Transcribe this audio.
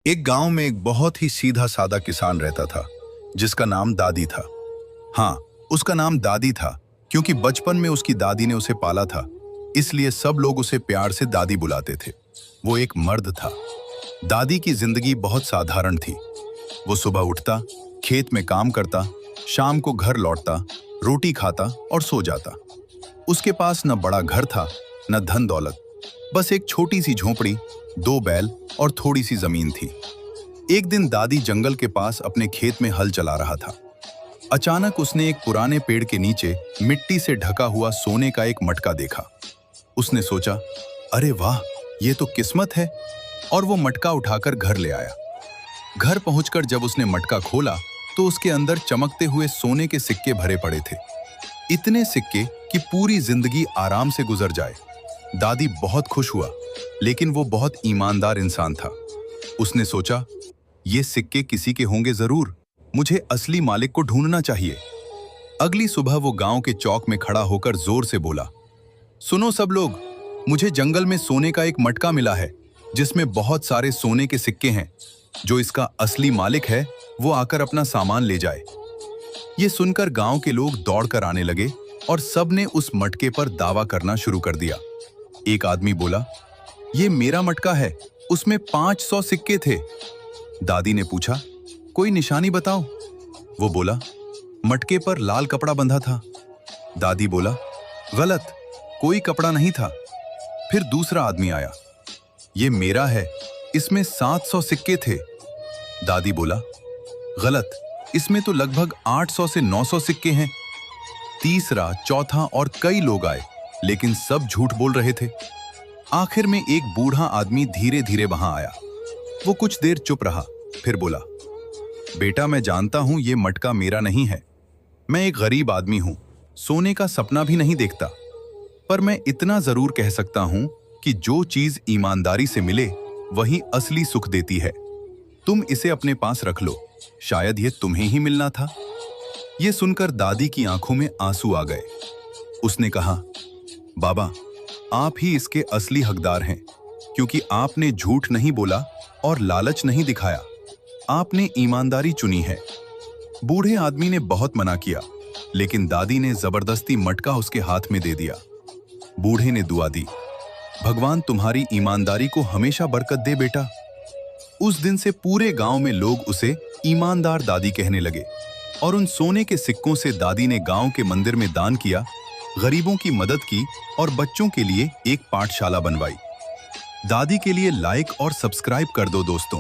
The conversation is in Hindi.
एक गांव में एक बहुत ही सीधा सादा किसान रहता था जिसका नाम दादी था। हाँ, उसका नाम दादी था क्योंकि बचपन में उसकी दादी ने उसे पाला था, इसलिए सब लोग उसे प्यार से दादी बुलाते थे। वो एक मर्द था। दादी की जिंदगी बहुत साधारण थी। वो सुबह उठता, खेत में काम करता, शाम को घर लौटता, रोटी खाता और सो जाता। उसके पास न बड़ा घर था न धन दौलत, बस एक छोटी सी झोपड़ी, 2 बैल और थोड़ी सी जमीन थी। एक दिन दादी जंगल के पास अपने खेत में हल चला रहा था। अचानक उसने एक पुराने पेड़ के नीचे मिट्टी से ढका हुआ सोने का एक मटका देखा। उसने सोचा, अरे वाह, ये तो किस्मत है, और वो मटका उठाकर घर ले आया। घर पहुंचकर जब उसने मटका खोला तो उसके अंदर चमकते हुए सोने के सिक्के भरे पड़े थे। इतने सिक्के कि पूरी जिंदगी आराम से गुजर जाए। दादी बहुत खुश हुआ, लेकिन वो बहुत ईमानदार इंसान था। उसने सोचा, ये सिक्के किसी के होंगे जरूर, मुझे असली मालिक को ढूंढना चाहिए। अगली सुबह वो गांव के चौक में खड़ा होकर जोर से बोला, सुनो सब लोग, मुझे जंगल में सोने का एक मटका मिला है जिसमें बहुत सारे सोने के सिक्के हैं। जो इसका असली मालिक है वो आकर अपना सामान ले जाए। ये सुनकर गांव के लोग दौड़कर आने लगे और सबने उस मटके पर दावा करना शुरू कर दिया। एक आदमी बोला, ये मेरा मटका है, उसमें 500 सिक्के थे। दादी ने पूछा, कोई निशानी बताओ। वो बोला, मटके पर लाल कपड़ा बंधा था। दादी बोला, गलत, कोई कपड़ा नहीं था। फिर दूसरा आदमी आया, ये मेरा है, इसमें 700 सिक्के थे। दादी बोला, गलत, इसमें तो लगभग 800 से 900 सिक्के हैं। तीसरा, चौथा और कई लोग आए, लेकिन सब झूठ बोल रहे थे। आखिर में एक बूढ़ा आदमी धीरे धीरे वहां आया। वो कुछ देर चुप रहा, फिर बोला, बेटा, मैं जानता हूं ये मटका मेरा नहीं है। मैं एक गरीब आदमी हूं, सोने का सपना भी नहीं देखता, पर मैं इतना जरूर कह सकता हूं कि जो चीज ईमानदारी से मिले वही असली सुख देती है। तुम इसे अपने पास रख लो, शायद ये तुम्हें ही मिलना था। ये सुनकर दादी की आंखों में आंसू आ गए। उसने कहा, बाबा, आप ही इसके असली हकदार हैं, क्योंकि आपने झूठ नहीं बोला और लालच नहीं दिखाया। आपने ईमानदारी चुनी है। बूढ़े आदमी ने बहुत मना किया, लेकिन दादी ने जबरदस्ती मटका उसके हाथ में दे दिया। बूढ़े ने दुआ दी, भगवान तुम्हारी ईमानदारी को हमेशा बरकत दे बेटा। उस दिन से पूरे गांव में लोग उसे ईमानदार दादी कहने लगे, और उन सोने के सिक्कों से दादी ने गांव के मंदिर में दान किया, गरीबों की मदद की और बच्चों के लिए एक पाठशाला बनवाई। दादी के लिए लाइक और सब्सक्राइब कर दो दोस्तों।